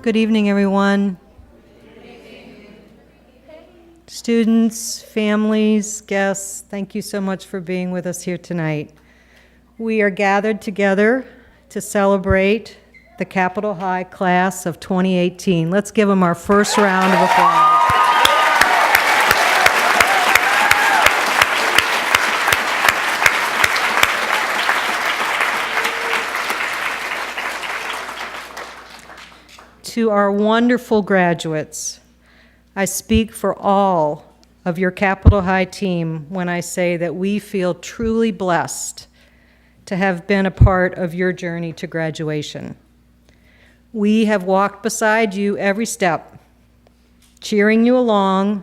Good evening, everyone. Students, families, guests, thank you so much for being with us here tonight. We are gathered together to celebrate the Capitol High class of 2018. Let's give them our first round of applause. To our wonderful graduates, I speak for all of your Capitol High team when I say that we feel truly blessed to have been a part of your journey to graduation. We have walked beside you every step, cheering you along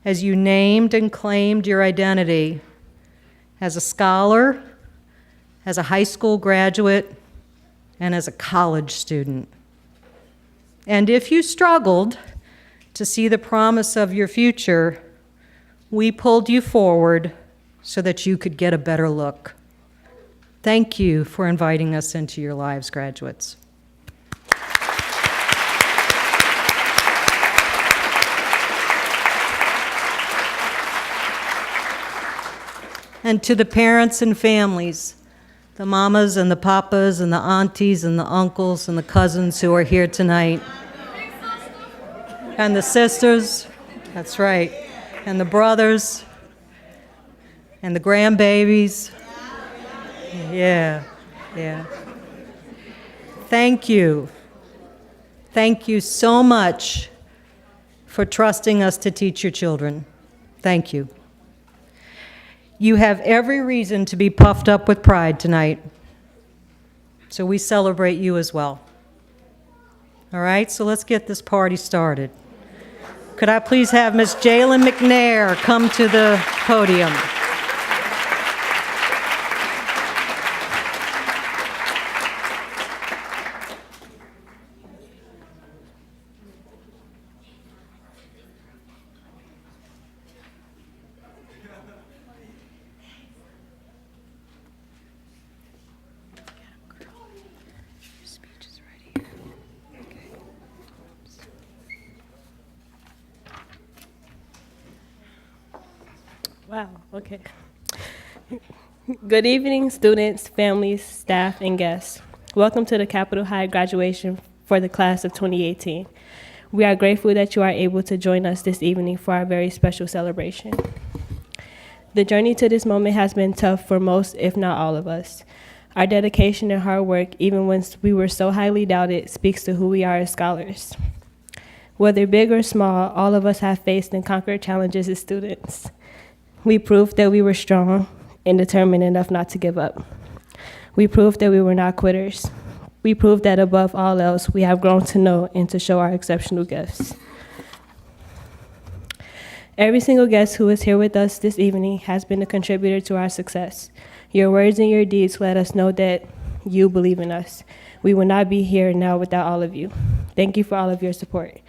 as you named and claimed your identity as a scholar, as a high school graduate, and as a college student. And if you struggled to see the promise of your future, we pulled you forward so that you could get a better look. Thank you for inviting us into your lives, graduates. And to the parents and families, the mamas and the papas and the aunties and the uncles and the cousins who are here tonight. And the sisters, that's right, and the brothers, and the grandbabies. Yeah. Thank you. Thank you so much for trusting us to teach your children. Thank you. You have every reason to be puffed up with pride tonight, so we celebrate you as well. All right, so let's get this party started. Could I please have Miss Jalen McNair come to the podium? Wow, okay. Good evening, students, families, staff, and guests. Welcome to the Capitol High graduation for the class of 2018. We are grateful that you are able to join us this evening for our very special celebration. The journey to this moment has been tough for most, if not all of us. Our dedication and hard work, even when we were so highly doubted, speaks to who we are as scholars. Whether big or small, all of us have faced and conquered challenges as students. We proved that we were strong and determined enough not to give up. We proved that we were not quitters. We proved that above all else, we have grown to know and to show our exceptional gifts. Every single guest who is here with us this evening has been a contributor to our success. Your words and your deeds let us know that you believe in us. We would not be here now without all of you. Thank you for all of your support.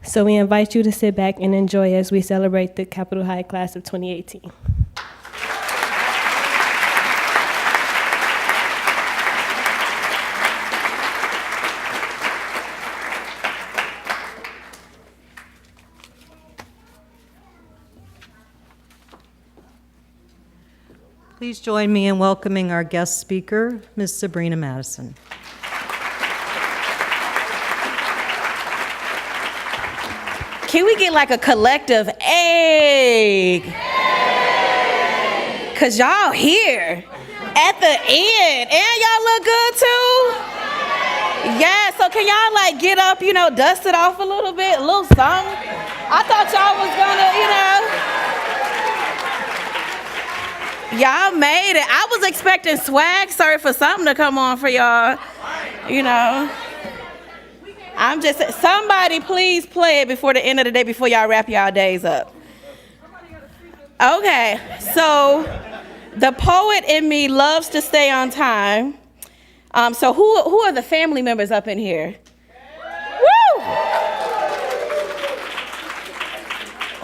So we invite you to sit back and enjoy as we celebrate the Capitol High class of 2018. Please join me in welcoming our guest speaker, Ms. Sabrina Madison. Can we get like a collective egg? Cause y'all here at the end and y'all look good too. Yeah, so can y'all like get up, dust it off a little bit, a little something? I thought y'all was gonna, y'all made it. I was expecting swag surf or something to come on for y'all, I'm just, somebody please play it before the end of the day, before y'all wrap y'all days up. Okay, so the poet in me loves to stay on time. So who are the family members up in here? Woo!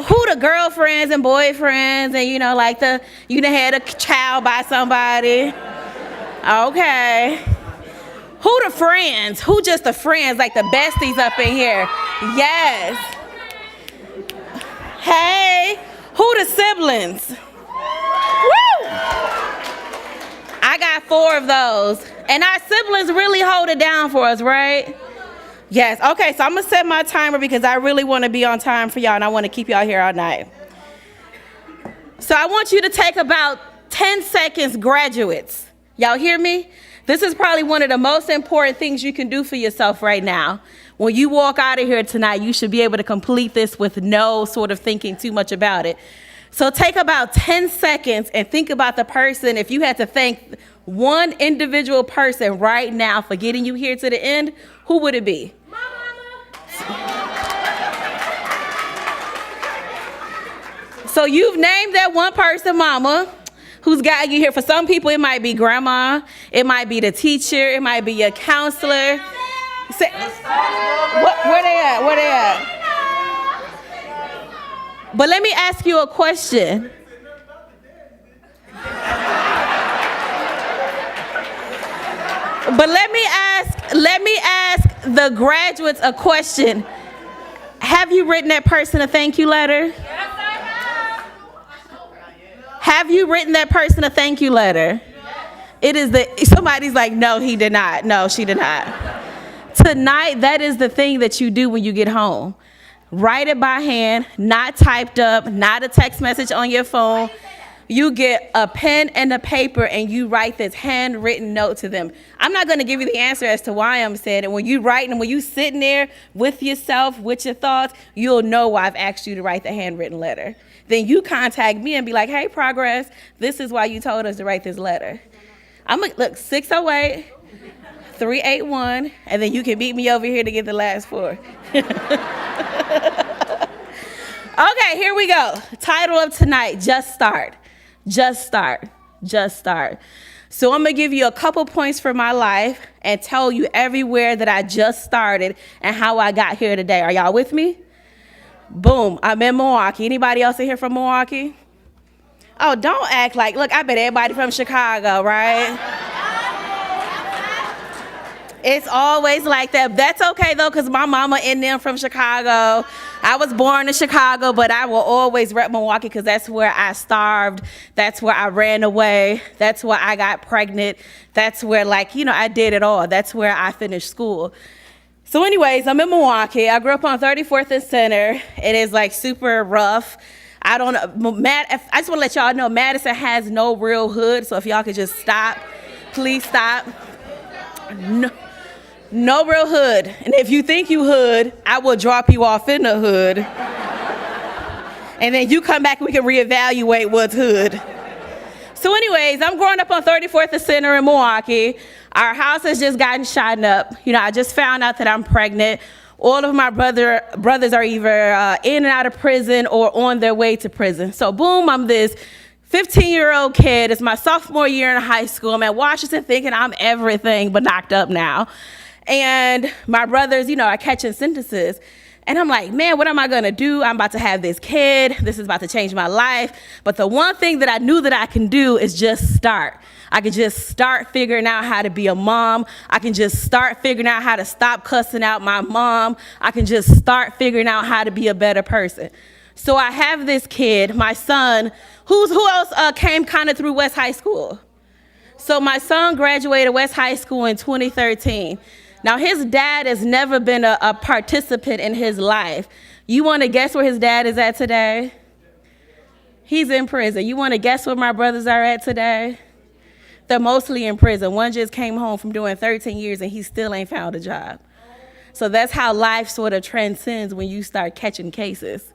Who the girlfriends and boyfriends and you done had a child by somebody? Okay. Who the friends? Who just the friends, like the besties up in here? Yes. Hey, who the siblings? Woo! I got 4 of those. And our siblings really hold it down for us, right? Yes. Okay, so I'm going to set my timer because I really want to be on time for y'all and I want to keep y'all here all night. So I want you to take about 10 seconds, graduates. Y'all hear me? This is probably one of the most important things you can do for yourself right now. When you walk out of here tonight, you should be able to complete this with no sort of thinking too much about it. So take about 10 seconds and think about the person. If you had to thank one individual person right now for getting you here to the end, who would it be? My mama. So you've named that one person, mama, who's gotten you here. For some people, it might be grandma. It might be the teacher. It might be your counselor. Say, where they at? Where they at? But let me ask you a question. But let me ask the graduates a question. Have you written that person a thank you letter? Yes, I have. Have you written that person a thank you letter? Yes. Somebody's like, no, he did not. No, she did not. Tonight, that is the thing that you do when you get home. Write it by hand, not typed up, not a text message on your phone. You get a pen and a paper and you write this handwritten note to them. I'm not going to give you the answer as to why I'm saying it. When you write and when you sitting there with yourself, with your thoughts, you'll know why I've asked you to write the handwritten letter. Then you contact me and be like, hey, Progress, this is why you told us to write this letter. I'm going to look 608-381, and then you can meet me over here to get the last 4. Okay, here we go. Title of tonight, Just Start. Just start. Just start. So I'm going to give you a couple points for my life and tell you everywhere that I just started and how I got here today. Are y'all with me? Boom. I'm in Milwaukee. Anybody else in here from Milwaukee? Oh, don't act like, look, I bet everybody from Chicago, right? It's always like that. That's okay, though, because my mama and them from Chicago. I was born in Chicago, but I will always rep Milwaukee because that's where I starved. That's where I ran away. That's where I got pregnant. That's where, I did it all. That's where I finished school. So anyways, I'm in Milwaukee. I grew up on 34th and Center. It is, super rough. I just want to let y'all know Madison has no real hood, so if y'all could just stop, please stop. No real hood. And if you think you hood, I will drop you off in the hood. And then you come back and we can reevaluate what's hood. So anyways, I'm growing up on 34th and Center in Milwaukee. Our house has just gotten shot up. I just found out that I'm pregnant. All of my brothers are either in and out of prison or on their way to prison. So boom, I'm this 15-year-old kid. It's my sophomore year in high school. I'm at Washington thinking I'm everything but knocked up now. And my brothers, are catching sentences. And I'm like, man, what am I going to do? I'm about to have this kid. This is about to change my life. But the one thing that I knew that I can do is just start. I can just start figuring out how to be a mom. I can just start figuring out how to stop cussing out my mom. I can just start figuring out how to be a better person. So I have this kid, my son, who else came kind of through West High School? So my son graduated West High School in 2013. Now, his dad has never been a participant in his life. You want to guess where his dad is at today? He's in prison. You want to guess where my brothers are at today? They're mostly in prison. One just came home from doing 13 years, and he still ain't found a job. So that's how life sort of transcends when you start catching cases.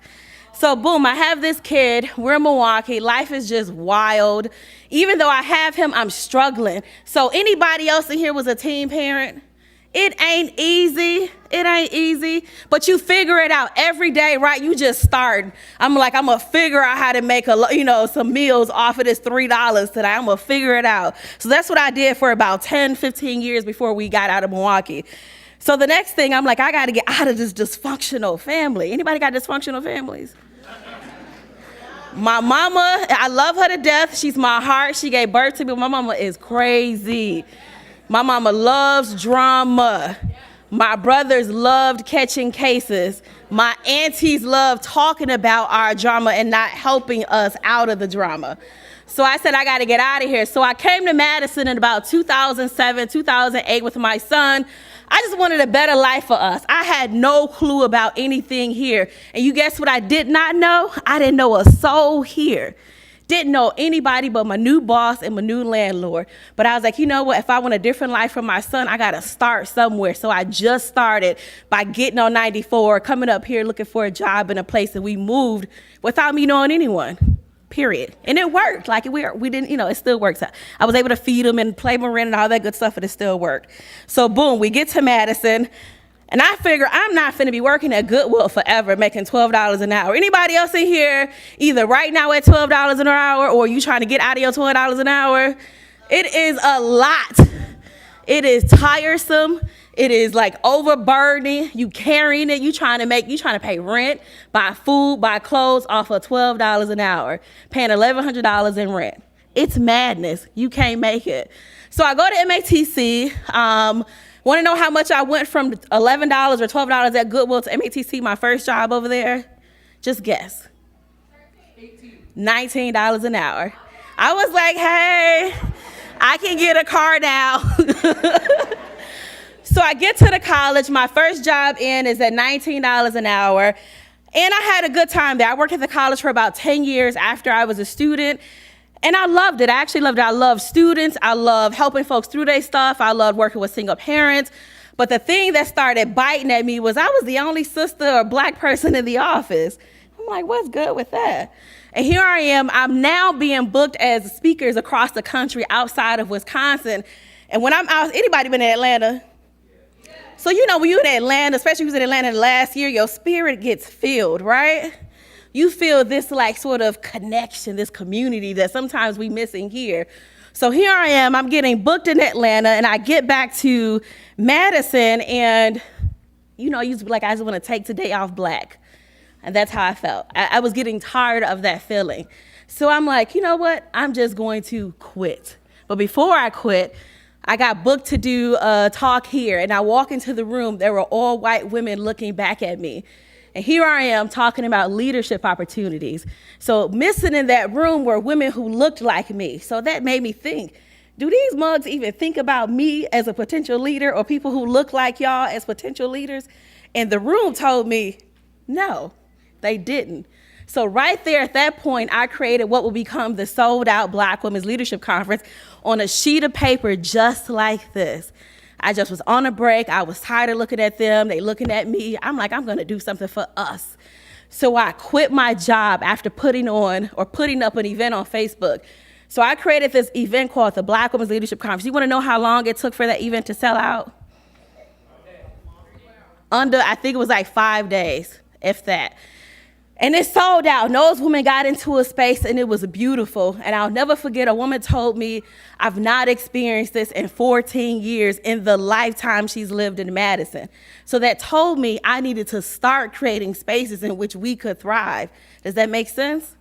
So boom, I have this kid. We're in Milwaukee. Life is just wild. Even though I have him, I'm struggling. So anybody else in here was a teen parent? It ain't easy. It ain't easy. But you figure it out every day, right? You just start. I'm going to figure out how to make some meals off of this $3 today. I'm going to figure it out. So that's what I did for about 10, 15 years before we got out of Milwaukee. So the next thing, I'm like, I got to get out of this dysfunctional family. Anybody got dysfunctional families? My mama, I love her to death. She's my heart. She gave birth to me. My mama is crazy. My mama loves drama. My brothers loved catching cases. My aunties loved talking about our drama and not helping us out of the drama. So I said, I got to get out of here. So I came to Madison in about 2007, 2008 with my son. I just wanted a better life for us. I had no clue about anything here. And you guess what I did not know? I didn't know a soul here. Didn't know anybody but my new boss and my new landlord. But I was like, you know what? If I want a different life for my son, I got to start somewhere. So I just started by getting on 94, coming up here looking for a job in a place that we moved without me knowing anyone, period. And it worked. Like we didn't, it still works. I was able to feed them and play my rent and all that good stuff, and it still worked. So boom, we get to Madison. And I figure I'm not finna be working at Goodwill forever, making $12 an hour. Anybody else in here either right now at $12 an hour or you trying to get out of your $12 an hour? It is a lot. It is tiresome. It is like overburdening. You carrying it. You trying to pay rent, buy food, buy clothes off of $12 an hour, paying $1,100 in rent. It's madness. You can't make it. So I go to MATC. Want to know how much I went from $11 or $12 at Goodwill to MATC, my first job over there? Just guess. $19 an hour. I was like, hey, I can get a car now. So I get to the college. My first job in is at $19 an hour. And I had a good time there. I worked at the college for about 10 years after I was a student. And I loved it. I actually loved it. I love students. I love helping folks through their stuff. I loved working with single parents. But the thing that started biting at me was I was the only sister or black person in the office. I'm like, what's good with that? And here I am. I'm now being booked as speakers across the country outside of Wisconsin. And when I'm out, anybody been in Atlanta? So when you're in Atlanta, especially if you was in Atlanta last year, your spirit gets filled, right? You feel this like sort of connection, this community that sometimes we missing here. So here I am, I'm getting booked in Atlanta, and I get back to Madison, and you used to be like, I just want to take today off black. And that's how I felt. I was getting tired of that feeling. So I'm like, you know what? I'm just going to quit. But before I quit, I got booked to do a talk here, and I walk into the room, there were all white women looking back at me. And here I am talking about leadership opportunities. So missing in that room were women who looked like me. So that made me think, do these mugs even think about me as a potential leader or people who look like y'all as potential leaders? And the room told me, no, they didn't. So right there at that point, I created what will become the Sold Out Black Women's Leadership Conference on a sheet of paper just like this. I just was on a break. I was tired of looking at them. They looking at me. I'm like, I'm going to do something for us. So I quit my job after putting up an event on Facebook. So I created this event called the Black Women's Leadership Conference. You want to know how long it took for that event to sell out? I think it was like 5 days, if that. And it sold out. And those women got into a space, and it was beautiful. And I'll never forget, a woman told me, I've not experienced this in 14 years in the lifetime she's lived in Madison. So that told me I needed to start creating spaces in which we could thrive. Does that make sense?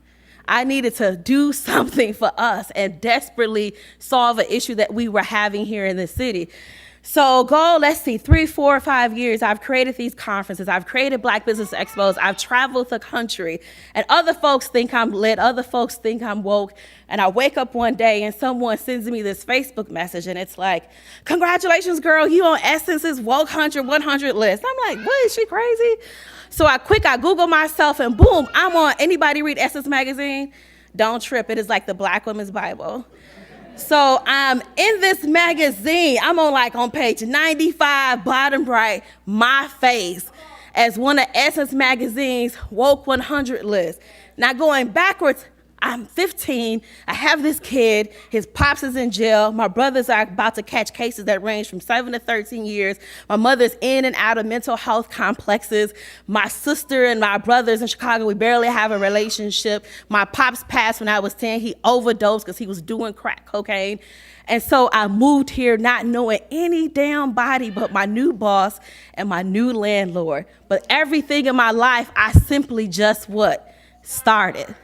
I needed to do something for us and desperately solve an issue that we were having here in the city. So let's see, 3, 4, 5 years, I've created these conferences. I've created Black Business Expos. I've traveled the country. And other folks think I'm lit. Other folks think I'm woke. And I wake up one day and someone sends me this Facebook message, and it's like, congratulations, girl, you on Essence's Woke 100 list. I'm like, what, is she crazy? So I Google myself, and boom, I'm on. Anybody read Essence magazine? Don't trip. It is like the Black Women's Bible. So I'm in this magazine. I'm on page 95, bottom right, my face as one of Essence Magazine's Woke 100 list. Now going backwards, I'm 15. I have this kid. His pops is in jail. My brothers are about to catch cases that range from 7 to 13 years. My mother's in and out of mental health complexes. My sister and my brothers in Chicago, we barely have a relationship. My pops passed when I was 10. He overdosed because he was doing crack cocaine. And so I moved here not knowing any damn body but my new boss and my new landlord. But everything in my life, I simply just started.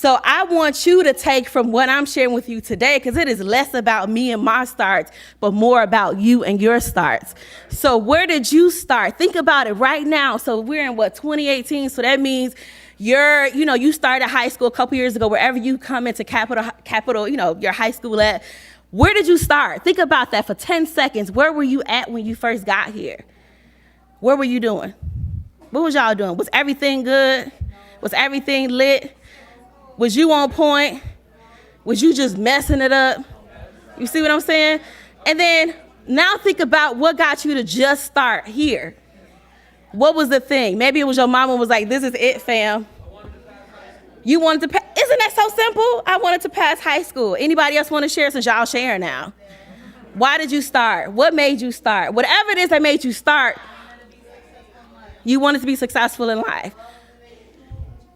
So I want you to take from what I'm sharing with you today, because it is less about me and my starts, but more about you and your starts. So where did you start? Think about it right now. So we're in 2018. So that means you started high school a couple years ago, wherever you come into capital, your high school at. Where did you start? Think about that for 10 seconds. Where were you at when you first got here? What were you doing? What was y'all doing? Was everything good? Was everything lit? Was you on point? Was you just messing it up? You see what I'm saying? And then now think about what got you to just start here. What was the thing? Maybe it was your mama was like, this is it, fam. You wanted to pass. Isn't that so simple? I wanted to pass high school. Anybody else want to share since y'all sharing now? Why did you start? What made you start? Whatever it is that made you start, you wanted to be successful in life.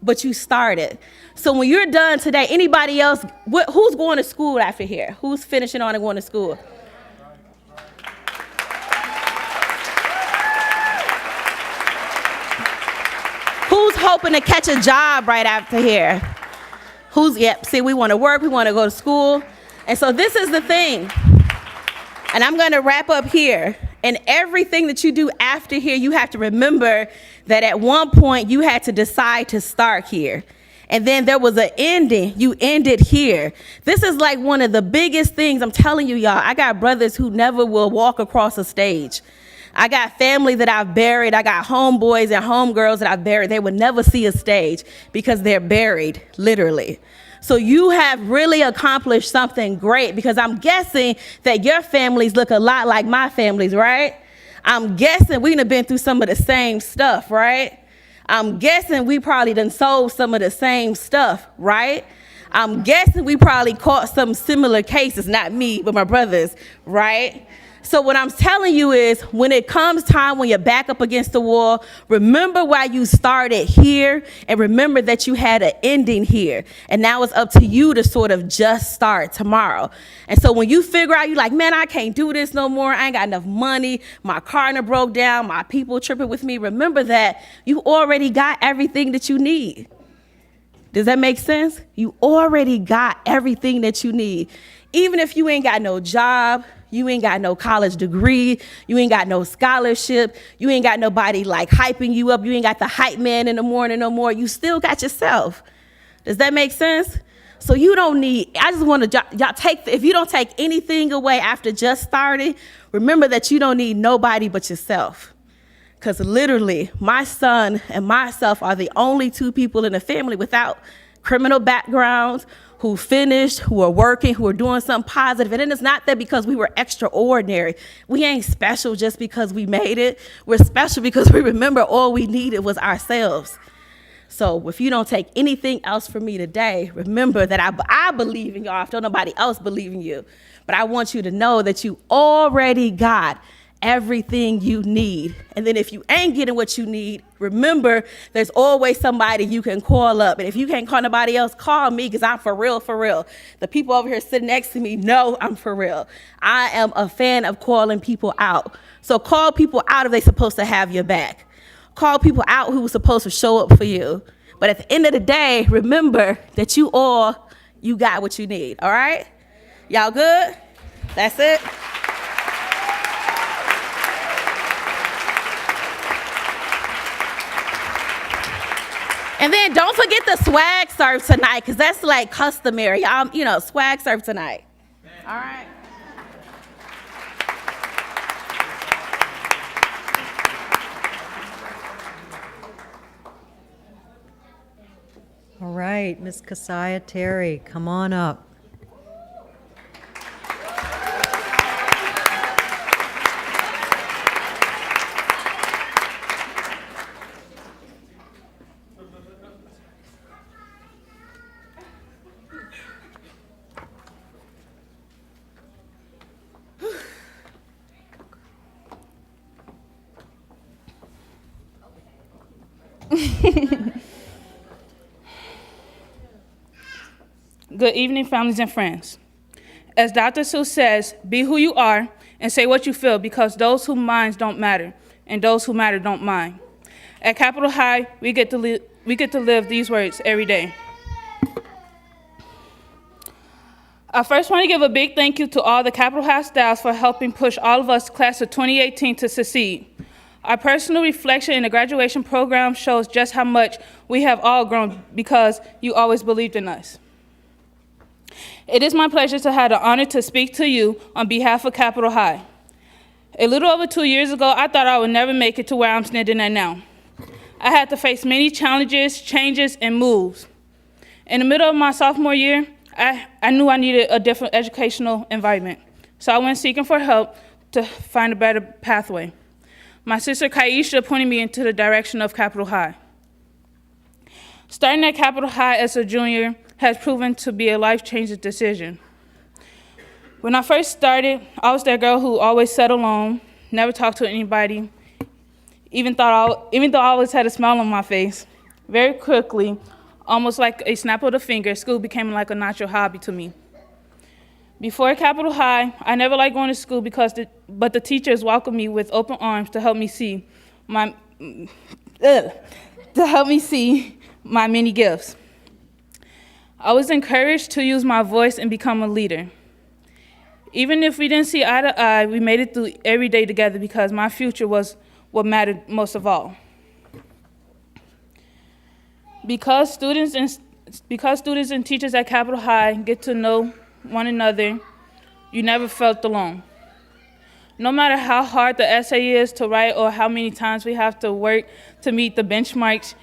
But you started. So when you're done today, anybody else, who's going to school after here? Who's finishing on and going to school? Who's hoping to catch a job right after here? See, we want to work, we want to go to school. And so this is the thing. And I'm going to wrap up here. And everything that you do after here, you have to remember that at one point you had to decide to start here. And then there was an ending. You ended here. This is like one of the biggest things. I'm telling you, y'all, I got brothers who never will walk across a stage. I got family that I've buried. I got homeboys and homegirls that I've buried. They would never see a stage because they're buried, literally. So you have really accomplished something great, because I'm guessing that your families look a lot like my families, right? I'm guessing we done been through some of the same stuff, right? I'm guessing we probably done sold some of the same stuff, right? I'm guessing we probably caught some similar cases, not me, but my brothers, right? So what I'm telling you is, when it comes time when you're back up against the wall, remember why you started here, and remember that you had an ending here. And now it's up to you to sort of just start tomorrow. And so when you figure out, you're like, man, I can't do this no more. I ain't got enough money. My car done broke down. My people tripping with me. Remember that you already got everything that you need. Does that make sense? You already got everything that you need. Even if you ain't got no job, you ain't got no college degree, you ain't got no scholarship, you ain't got nobody like hyping you up, you ain't got the hype man in the morning no more, you still got yourself. Does that make sense? So you don't need, I just want to, y'all if you don't take anything away after just starting, remember that you don't need nobody but yourself. Because literally, my son and myself are the only two people in the family without criminal backgrounds, who finished, who are working, who are doing something positive. And it's not that because we were extraordinary. We ain't special just because we made it. We're special because we remember all we needed was ourselves. So if you don't take anything else from me today, remember that I believe in y'all. If don't nobody else believe in you. But I want you to know that you already got everything you need. And then if you ain't getting what you need, remember there's always somebody you can call up. And if you can't call nobody else, call me, because I'm for real, for real. The people over here sitting next to me know I'm for real. I am a fan of calling people out. So call people out if they're supposed to have your back. Call people out who were supposed to show up for you. But at the end of the day, remember that you got what you need, all right? Y'all good? That's it? And then don't forget the swag surf tonight, because that's like customary. Swag surf tonight. All right. All right, Ms. Keziah Terry, come on up. Good evening, families and friends. As Dr. Seuss says, be who you are and say what you feel, because those who minds don't matter and those who matter don't mind. At Capitol High, we get to live these words every day. I first want to give a big thank you to all the Capitol High staffs for helping push all of us class of 2018 to succeed. Our personal reflection in the graduation program shows just how much we have all grown because you always believed in us. It is my pleasure to have the honor to speak to you on behalf of Capitol High. A little over 2 years ago, I thought I would never make it to where I'm standing at now. I had to face many challenges, changes, and moves. In the middle of my sophomore year, I knew I needed a different educational environment, so I went seeking for help to find a better pathway. My sister Kaisha pointed me into the direction of Capitol High. Starting at Capitol High as a junior has proven to be a life-changing decision. When I first started, I was that girl who always sat alone, never talked to anybody, even though I always had a smile on my face. Very quickly, almost like a snap of the finger, school became like a natural hobby to me. Before Capitol High, I never liked going to school but the teachers welcomed me with open arms to help me see my many gifts. I was encouraged to use my voice and become a leader. Even if we didn't see eye to eye, we made it through every day together because my future was what mattered most of all. Because students and teachers at Capitol High get to know one another, you never felt alone. No matter how hard the essay is to write or how many times we have to work to meet the benchmarks,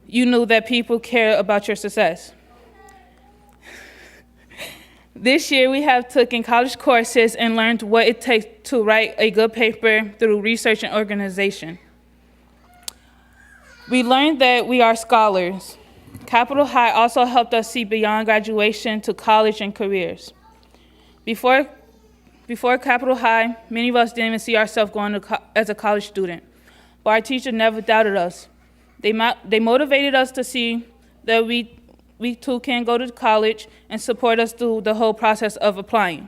you knew that people care about your success. This year, we have taken college courses and learned what it takes to write a good paper through research and organization. We learned that we are scholars. Capitol High also helped us see beyond graduation to college and careers. Before Capitol High, many of us didn't even see ourselves going as a college student, but our teacher never doubted us. They motivated us to see that we too can go to college and support us through the whole process of applying.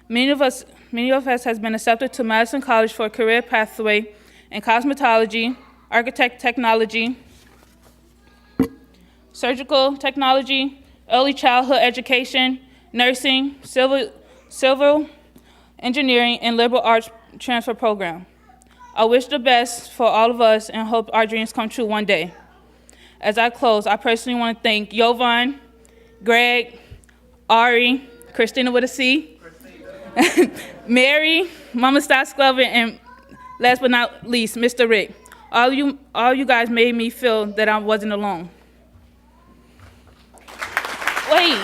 Many of us has been accepted to Madison College for a career pathway in cosmetology, architect technology, surgical technology, early childhood education, nursing, civil engineering, and liberal arts transfer program. I wish the best for all of us and hope our dreams come true one day. As I close, I personally want to thank Yovan, Greg, Ari, Christina with a C, Mary, Mama Stats Glover, and last but not least, Mr. Rick. All you guys made me feel that I wasn't alone. Wait.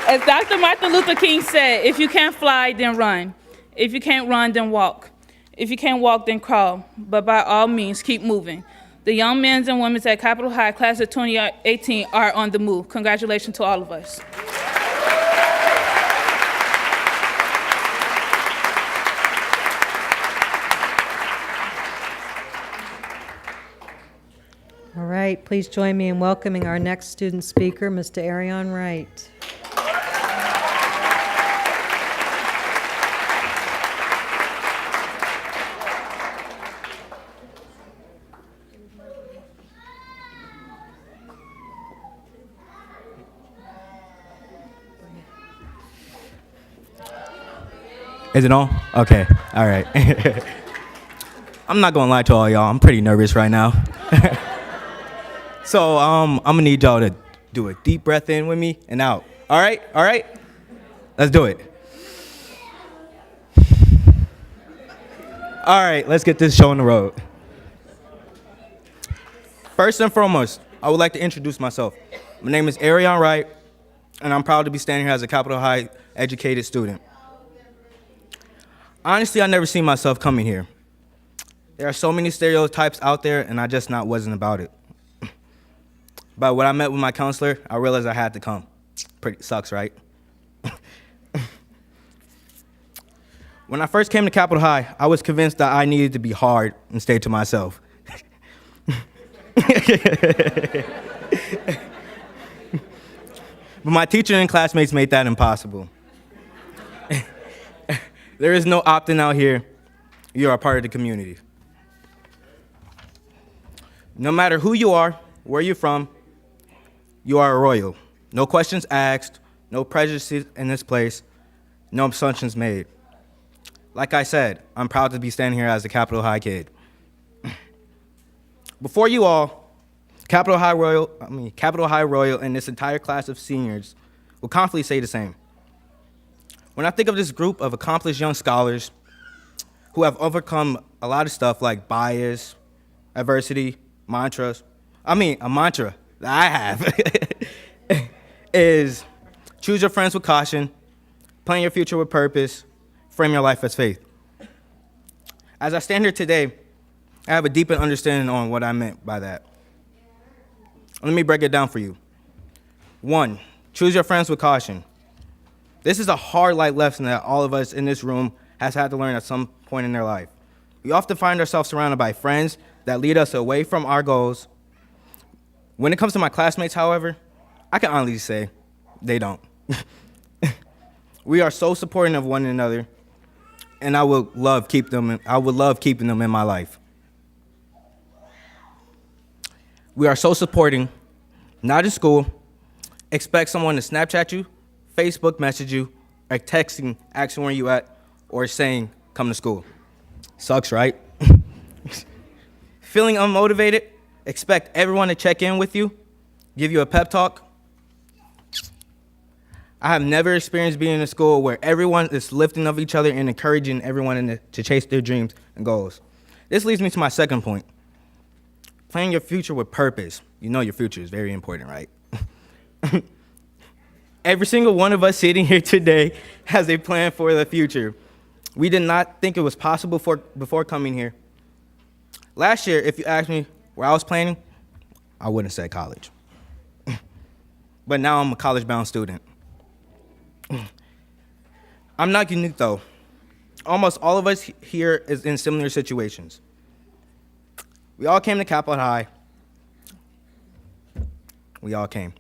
As Dr. Martin Luther King said, if you can't fly, then run. If you can't run, then walk. If you can't walk, then crawl. But by all means, keep moving. The young men and women at Capitol High, class of 2018, are on the move. Congratulations to all of us. All right, please join me in welcoming our next student speaker, Mr. Arion Wright. Is it on? Okay, all right. I'm not gonna lie to all y'all, I'm pretty nervous right now. So I'm gonna need y'all to do a deep breath in with me and out. All right? Let's do it. All right, let's get this show on the road. First and foremost, I would like to introduce myself. My name is Arion Wright, and I'm proud to be standing here as a Capitol High educated student. Honestly, I never seen myself coming here. There are so many stereotypes out there, and I just wasn't about it. But when I met with my counselor, I realized I had to come. Pretty sucks, right? When I first came to Capitol High, I was convinced that I needed to be hard and stay to myself. But my teacher and classmates made that impossible. There is no opting out here. You are a part of the community. No matter who you are, where you're from, you are a royal. No questions asked, no prejudices in this place, no assumptions made. Like I said, I'm proud to be standing here as a Capitol High kid. Before you all, Capitol High Royal and this entire class of seniors will confidently say the same. When I think of this group of accomplished young scholars who have overcome a lot of stuff like bias, adversity, a mantra that I have is choose your friends with caution, plan your future with purpose, frame your life as faith. As I stand here today, I have a deeper understanding on what I meant by that. Let me break it down for you. 1, choose your friends with caution. This is a hard life lesson that all of us in this room has had to learn at some point in their life. We often find ourselves surrounded by friends that lead us away from our goals. When it comes to my classmates, however, I can honestly say they don't. We are so supporting of one another, and I would love keeping them in my life. We are so supporting, not in school. Expect someone to Snapchat you, Facebook message you, or texting, asking where you at, or saying, come to school. Sucks, right? Feeling unmotivated, expect everyone to check in with you, give you a pep talk. I have never experienced being in a school where everyone is lifting up each other and encouraging everyone to chase their dreams and goals. This leads me to my second point. Plan your future with purpose. You know your future is very important, right? Every single one of us sitting here today has a plan for the future. We did not think it was possible before coming here. Last year, if you asked me where I was planning, I wouldn't say college. But now I'm a college-bound student. I'm not unique, though. Almost all of us here is in similar situations. We all came to Capitol High. We all came.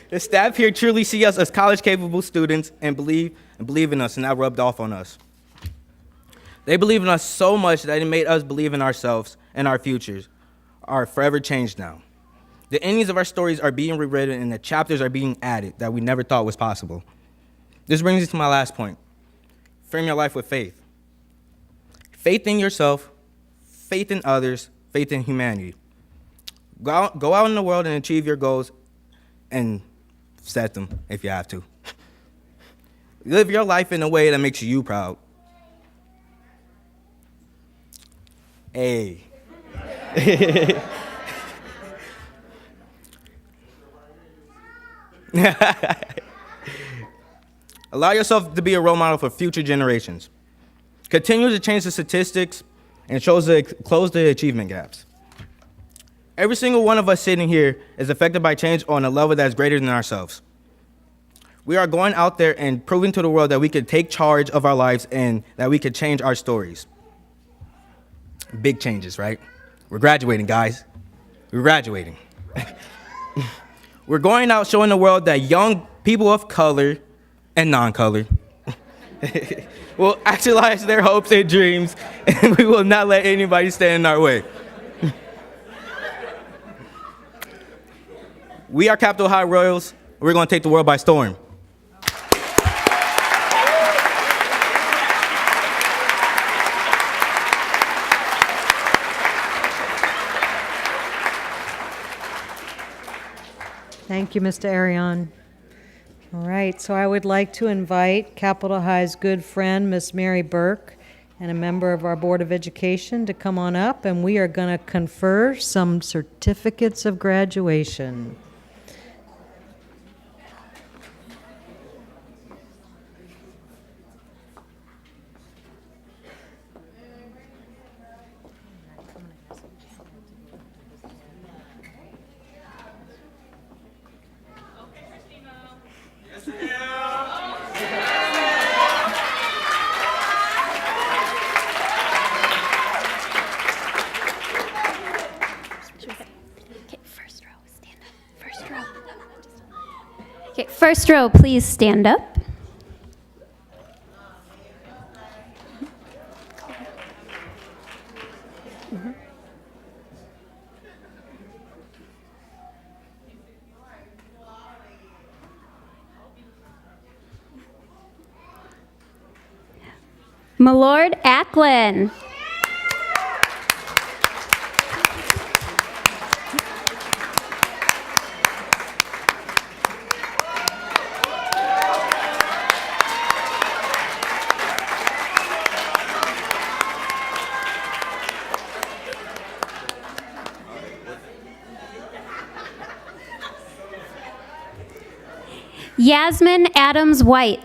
The staff here truly see us as college-capable students and believe in us, and that rubbed off on us. They believe in us so much that it made us believe in ourselves and our futures are forever changed now. The endings of our stories are being rewritten and the chapters are being added that we never thought was possible. This brings me to my last point. Frame your life with faith. Faith in yourself, faith in others, faith in humanity. Go out in the world and achieve your goals and set them if you have to. Live your life in a way that makes you proud. Hey. Allow yourself to be a role model for future generations. Continue to change the statistics and close the achievement gaps. Every single one of us sitting here is affected by change on a level that's greater than ourselves. We are going out there and proving to the world that we can take charge of our lives and that we can change our stories. Big changes, right? We're graduating, guys. We're graduating. We're going out showing the world that young people of color and non-color will actualize their hopes and dreams, and we will not let anybody stand in our way. We are Capitol High Royals. We're going to take the world by storm. Thank you, Mr. Arion. All right, so I would like to invite Capitol High's good friend, Miss Mary Burke, and a member of our Board of Education to come on up, and we are going to confer some certificates of graduation. Okay, first row, please stand up. Malord Acklin. Yasmin Adams White.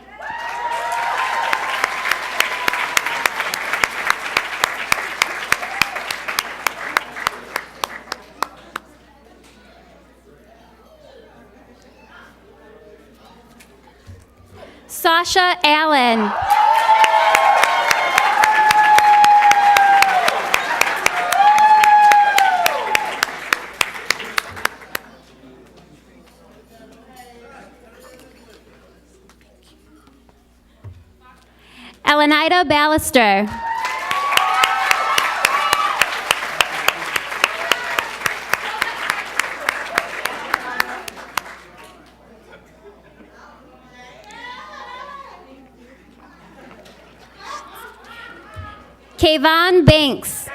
Sasha Allen. Elenida Ballister. Kayvon Banks.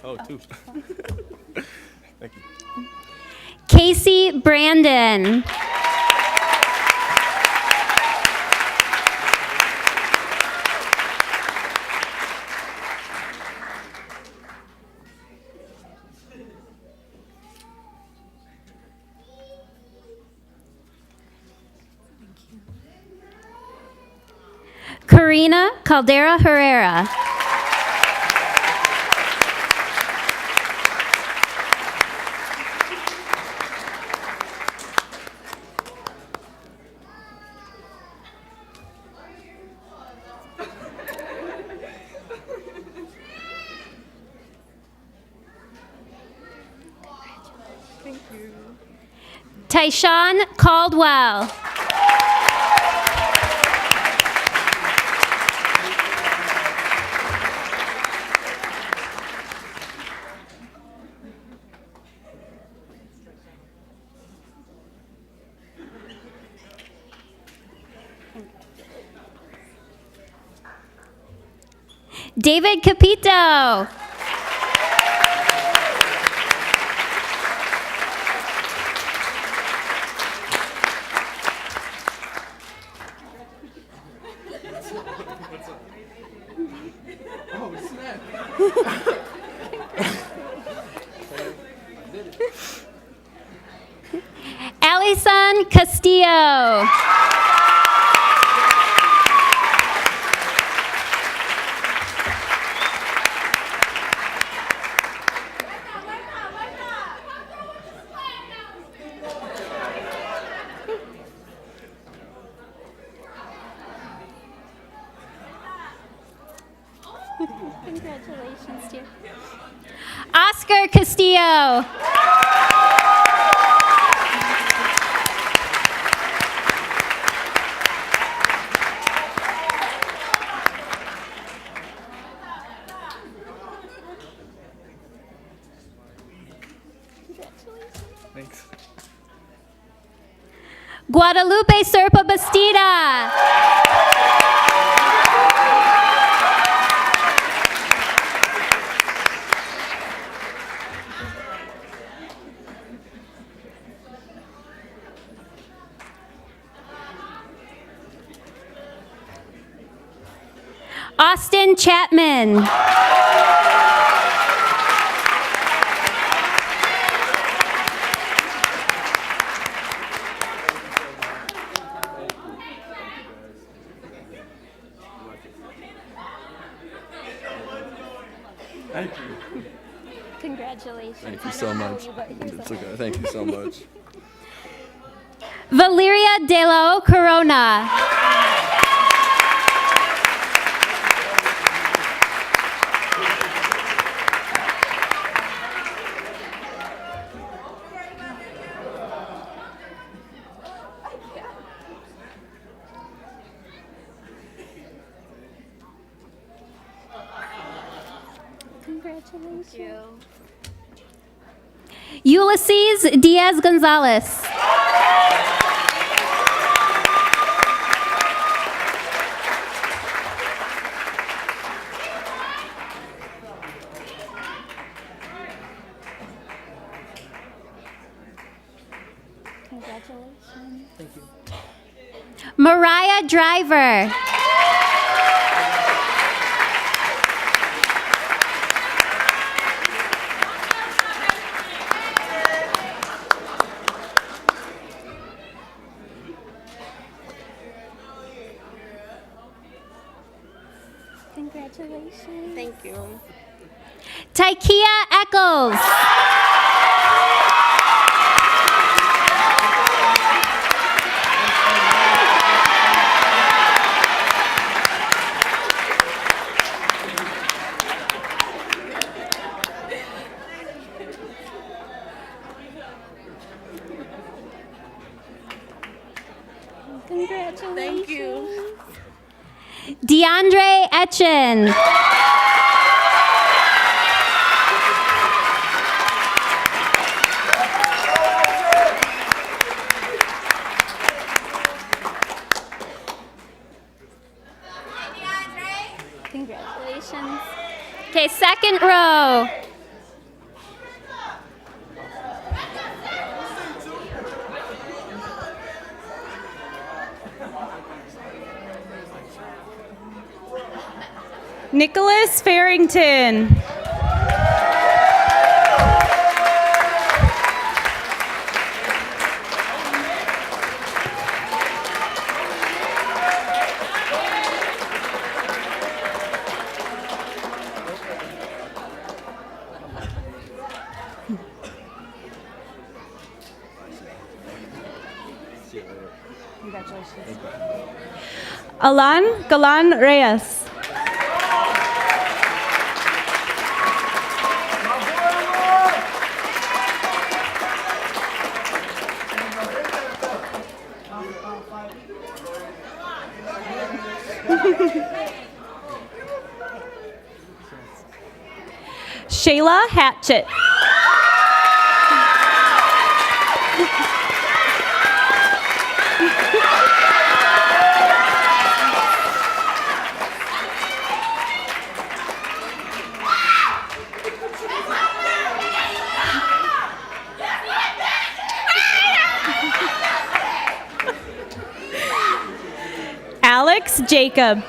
Oh, two. Thank you. Casey Brandon. Karina Caldera Herrera. Tyshawn Caldwell. David Capito. Alison Castillo. Congratulations, dear. Oscar Castillo. Thanks. Guadalupe Serpa Bastida. Austin Chapman. Thank you. Congratulations. Thank you so much. It's okay. Thank you so much. Valeria De La Corona. Ulysses Diaz Gonzalez. Congratulations. Thank you. Mariah Driver. Congratulations. Thank you. Taikia Eccles. Congratulations. Thank you. DeAndre Etchen. Congratulations. Okay, second row. Nicholas Farrington. Alan Galan Reyes. Shayla Hatchett. Alex Jacob.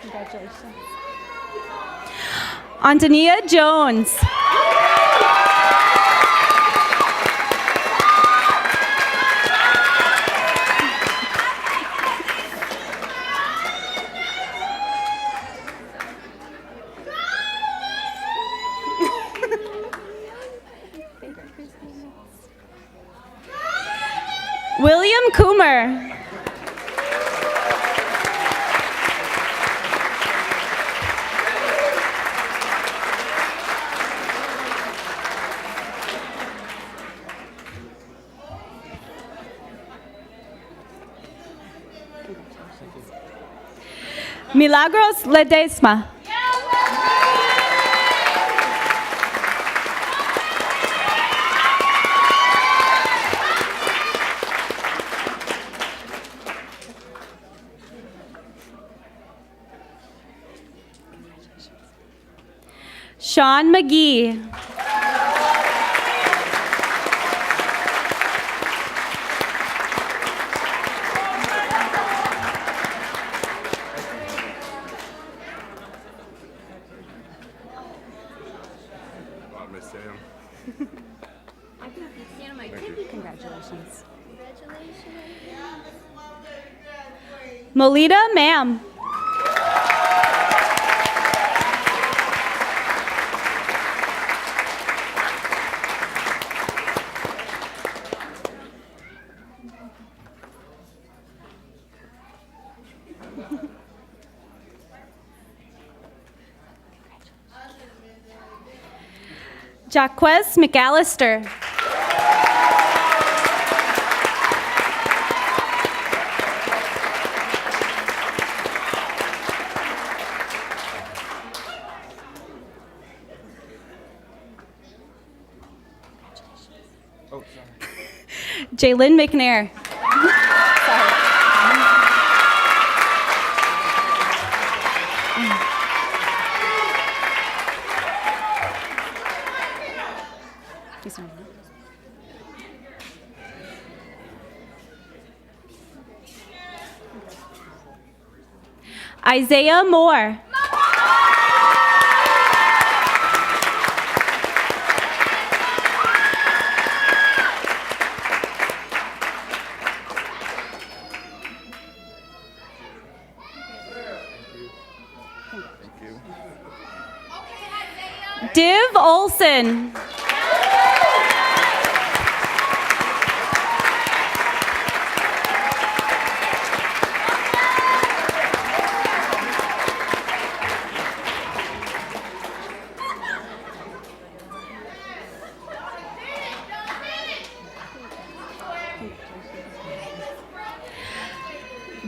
Congratulations. Antonia Jones. William Coomer. Milagros Ledesma. Sean McGee. Miss Sam. Congratulations. Molita Ma'am. Jaquez McAllister. Jalen McNair. Isaiah Moore. Div Olson.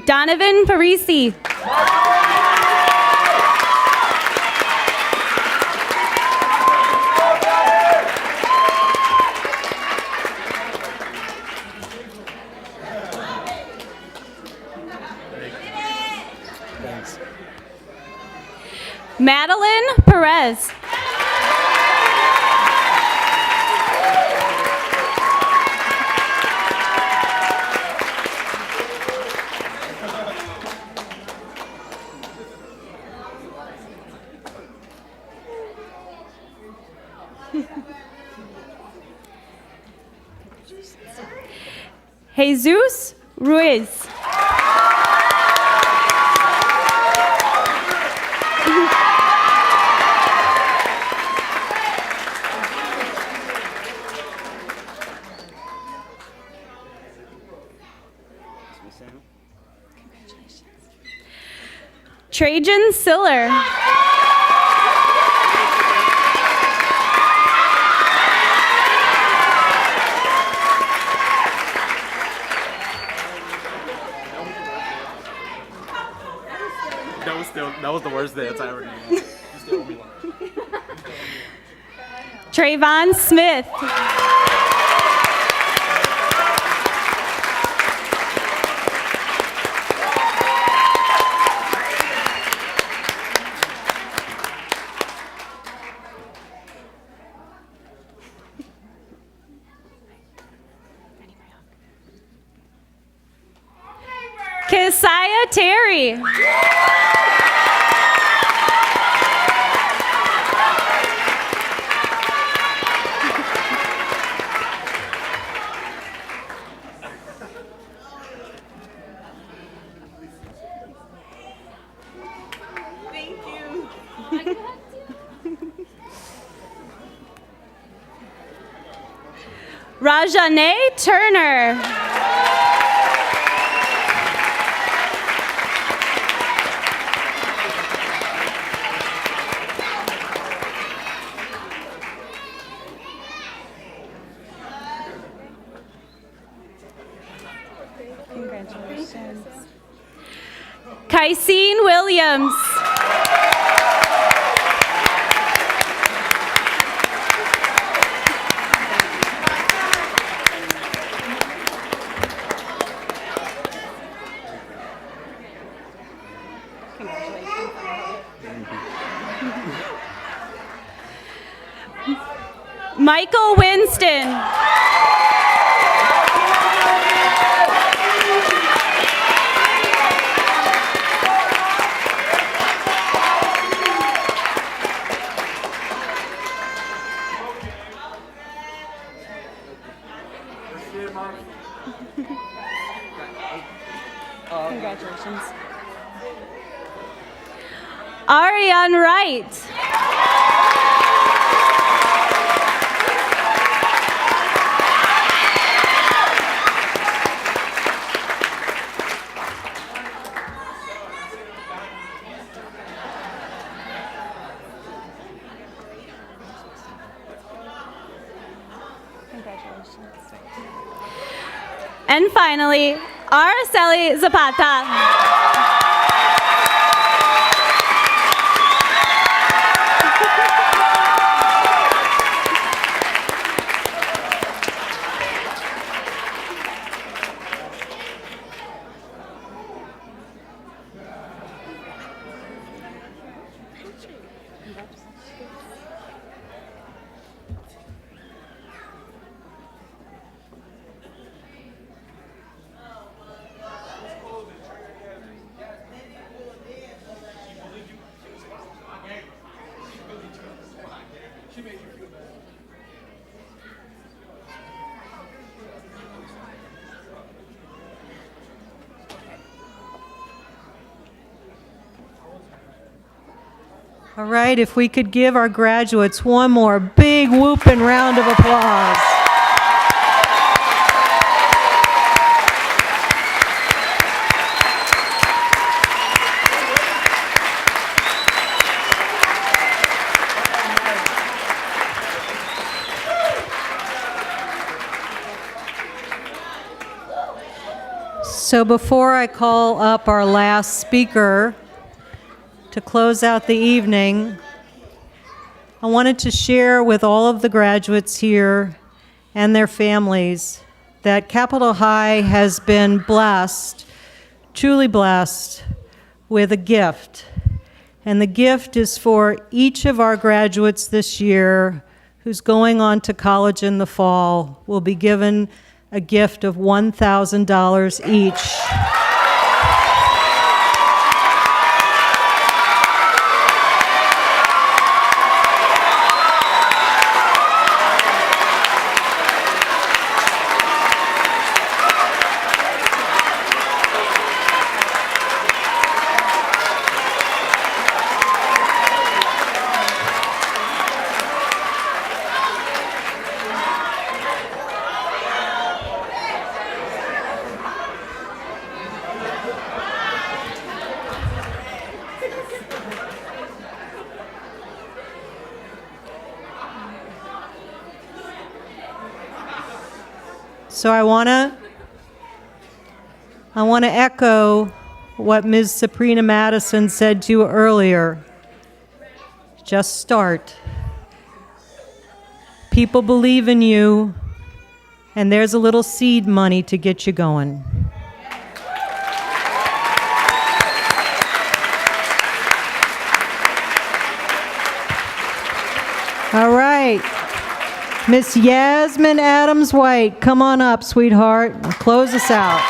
Donovan Parisi. Madeline Perez. Jesus Ruiz. Trajan Siller. That was the worst dance I ever did. You still owe me one. Trayvon Smith. Keziah Terry. Rajane Turner. Congratulations. Kaisine Williams. Michael Winston. Congratulations. Ariane Wright. And finally, Araceli Zapata. All right, if we could give our graduates one more big whooping round of applause. So before I call up our last speaker to close out the evening, I wanted to share with all of the graduates here and their families that Capitol High has been blessed, truly blessed, with a gift. And the gift is for each of our graduates this year who's going on to college in the fall will be given a gift of $1,000 each. So I want to echo what Ms. Sabrina Madison said to you earlier. Just start. People believe in you, and there's a little seed money to get you going. All right. Miss Yasmin Adams-White, come on up, sweetheart, and close us out.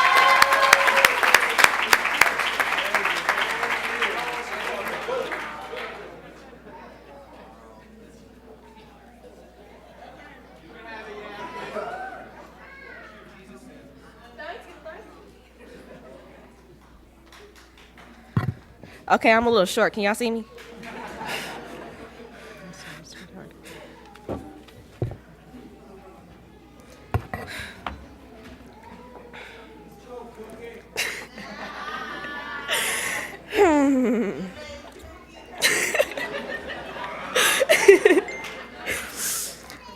Okay, I'm a little short. Can y'all see me?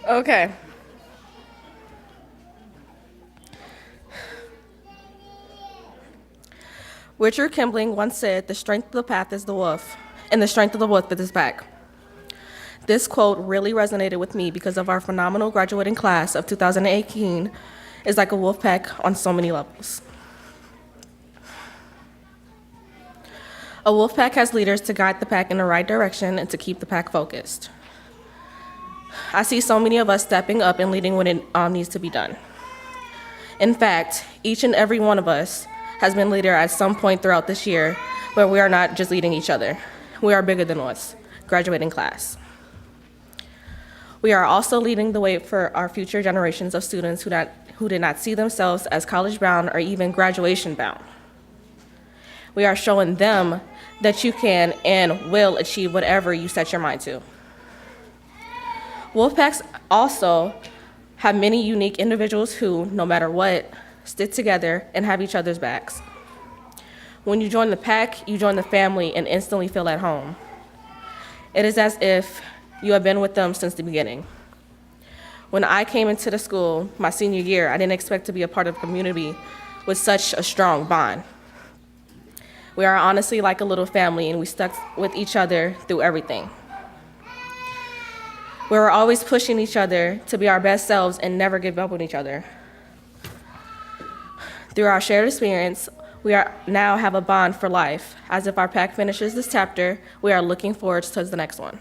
Okay. Richard Kimbling once said, "The strength of the path is the wolf, and the strength of the wolf is his pack." This quote really resonated with me because of our phenomenal graduating class of 2018 is like a wolf pack on so many levels. A wolf pack has leaders to guide the pack in the right direction and to keep the pack focused. I see so many of us stepping up and leading when it needs to be done. In fact, each and every one of us has been leader at some point throughout this year, where we are not just leading each other. We are bigger than us, graduating class. We are also leading the way for our future generations of students who did not see themselves as college-bound or even graduation-bound. We are showing them that you can and will achieve whatever you set your mind to. Wolfpacks also have many unique individuals who, no matter what, stick together and have each other's backs. When you join the pack, you join the family and instantly feel at home. It is as if you have been with them since the beginning. When I came into the school my senior year, I didn't expect to be a part of a community with such a strong bond. We are honestly like a little family, and we stuck with each other through everything. We were always pushing each other to be our best selves and never give up on each other. Through our shared experience, we now have a bond for life. As if our pack finishes this chapter, we are looking forward to the next one.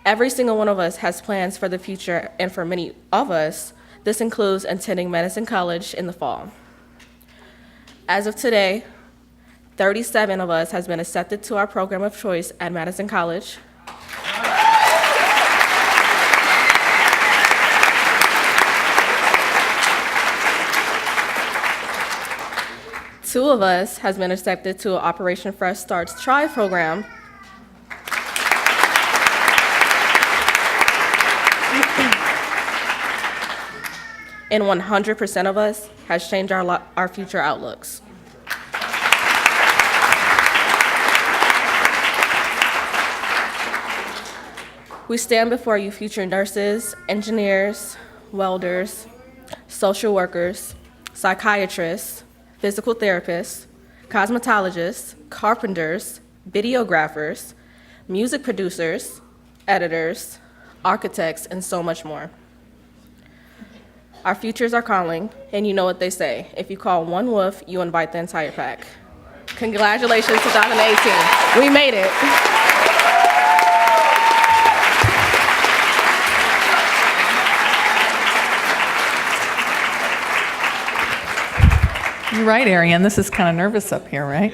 Every single one of us has plans for the future, and for many of us, this includes attending Madison College in the fall. As of today, 37 of us has been accepted to our program of choice at Madison College. Two of us has been accepted to Operation Fresh Start's TRI program. And 100% of us has changed our future outlooks. We stand before you future nurses, engineers, welders, social workers, psychiatrists, physical therapists, cosmetologists, carpenters, videographers, music producers, editors, architects, and so much more. Our futures are calling, and you know what they say. If you call one wolf, you invite the entire pack. Congratulations, 2018. We made it. You're right, Ariane. This is kind of nervous up here, right?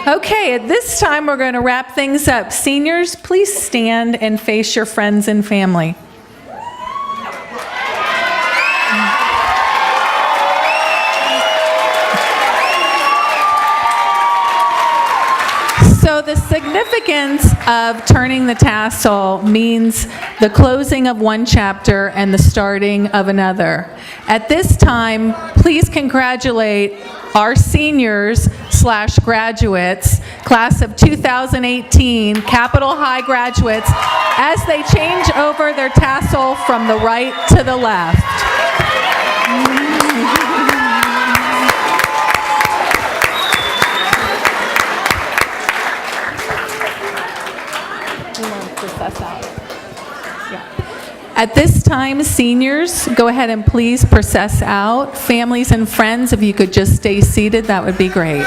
Okay, at this time, we're going to wrap things up. Seniors, please stand and face your friends and family. So the significance of turning the tassel means the closing of one chapter and the starting of another. At this time, please congratulate our seniors/graduates, class of 2018, Capitol High graduates, as they change over their tassel from the right to the left. At this time, seniors, go ahead and please process out. Families and friends, if you could just stay seated, that would be great.